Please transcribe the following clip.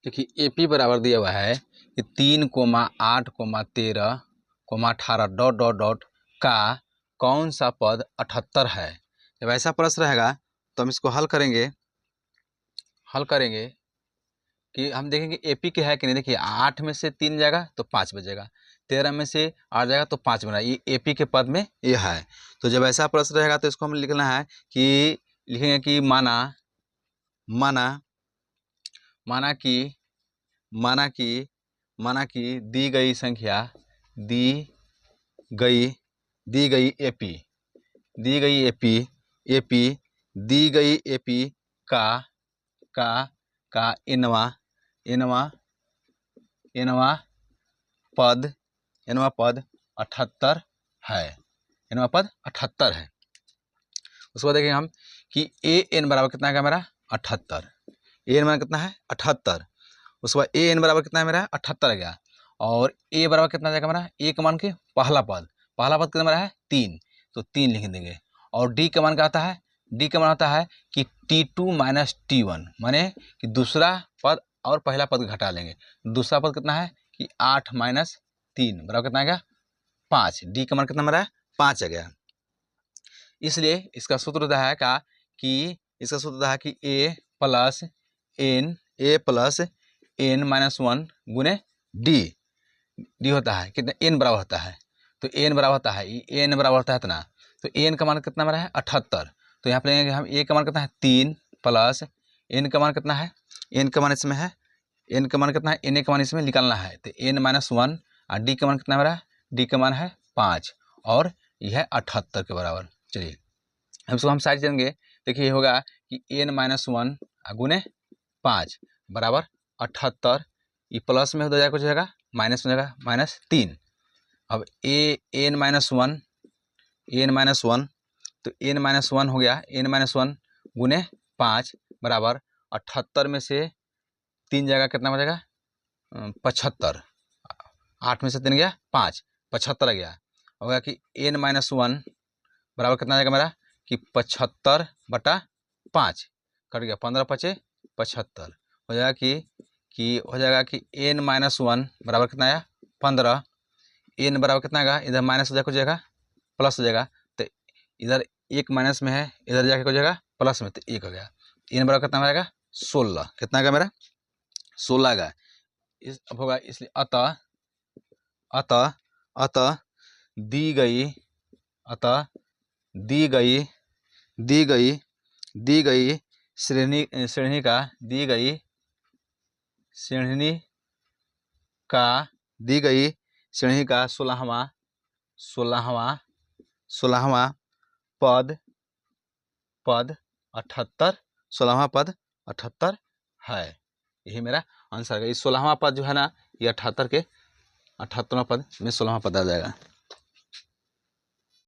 देखिए एपी बराबर दिया हुआ है कि 3,8,13,18 डॉट डॉट डॉट का कौन सा पद 78 है। जब ऐसा प्रश्न रहेगा तो हम इसको हल करेंगे कि हम देखेंगे एपी के है कि नहीं। देखिए 8 में से 3 जाएगा तो 5 बचेगा, 13 में से 8 जाएगा तो 5 बना, ये एपी के पद में ये है। तो जब ऐसा प्रश्न रहेगा तो इसको हम लिखना है कि लिखेंगे कि माना कि दी गई संख्या दी गई एपी का इनवा पद 78 है। इनवा पद 78 है। उसके बाद देखेंगे हम कि ए एन बराबर कितना है मेरा 78। ए एन बराबर कितना है 78। उसके बाद ए एन बराबर कितना है मेरा 78 गया। और ए बराबर कितना जाएगा मेरा, ए का मान के पहला पद कितना मेरा है 3, तो 3 लिख देंगे। और डी का मान क्या आता है, डी का मान आता है कि T2 माइनस T1, माने कि दूसरा पद और पहला पद घटा लेंगे। दूसरा पद कितना है कि 8 माइनस 3 बराबर कितना आ गया 5। डी का मान कितना मेरा 5 आ गया। इसलिए इसका सूत्र होता है कि ए प्लस एन माइनस 1 गुने डी होता है कितना, एन बराबर होता है। तो एन बराबर होता है इतना, तो एन का मान कितना मेरा है 78। तो यहाँ पे लेंगे हम ए का मान कितना है 3 प्लस एन का मान कितना है, एन का मान इसमें है, एन का मान कितना है, एन का मान इसमें निकालना है। तो एन माइनस 1 और डी का मान कितना मेरा, डी का मान है 5 और यह है 78 के बराबर। चलिए हम साइड जाएंगे। देखिए ये होगा कि एन माइनस 1 गुने 5 बराबर 78। ये प्लस में हो जाएगा, कुछ जाएगा माइनस हो जाएगा -3। अब एन माइनस 1 तो एन माइनस 1 हो गया, एन माइनस 1 गुने 5 बराबर 78 में से 3 जाएगा कितना बचेगा 75। 8 में से 3 गया 5, 75 गया। हो गया कि एन माइनस 1 बराबर कितना जाएगा मेरा कि 75/5 कट गया, 15 × 5 = 75। हो जाएगा कि एन माइनस 1 बराबर कितना आया 15। एन बराबर कितना आएगा, इधर माइनस हो जाएगा, कुछ जाएगा प्लस हो जाएगा। तो इधर एक माइनस में है, इधर जाके कुछ जाएगा प्लस में, तो 1 हो गया। एन बराबर कितना आएगा 16। कितना आएगा मेरा 16 आएगा। अब होगा इसलिए अतः दी गई श्रेणी का 16वां पद 78, 16वां पद 78 है। यही मेरा आंसर है। इस 16वां पद जो है ना, ये 78 के 78वां पद में 16वां पद आ जाएगा।